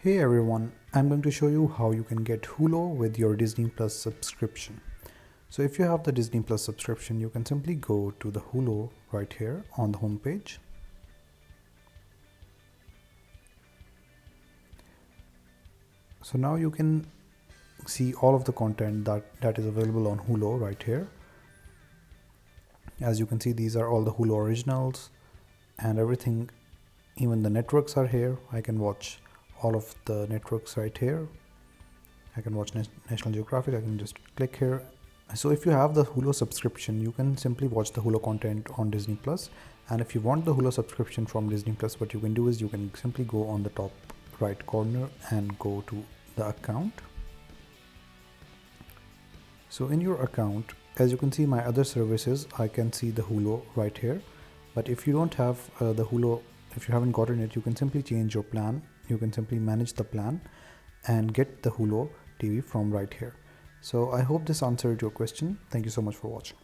Hey everyone, I'm going to show you how you can get Hulu with your Disney Plus subscription. So if you have the Disney Plus subscription, you can simply go to the Hulu right here on the home page. So now you can see all of the content that is available on Hulu right here. As you can see, these are all the Hulu originals and everything. Even the networks are here. I can watch all of the networks right here. I can watch National Geographic. I can just click here. So if you have the Hulu subscription, you can simply watch the Hulu content on Disney Plus. And if you want the Hulu subscription from Disney Plus, what you can do is you can simply go on the top right corner and go to the account. So in your account, as you can see my other services, I can see the Hulu right here. But if you don't have the Hulu, if you haven't gotten it, you can simply change your plan. You can simply manage the plan and get the Hulu TV from right here. So I hope this answered your question. Thank you so much for watching.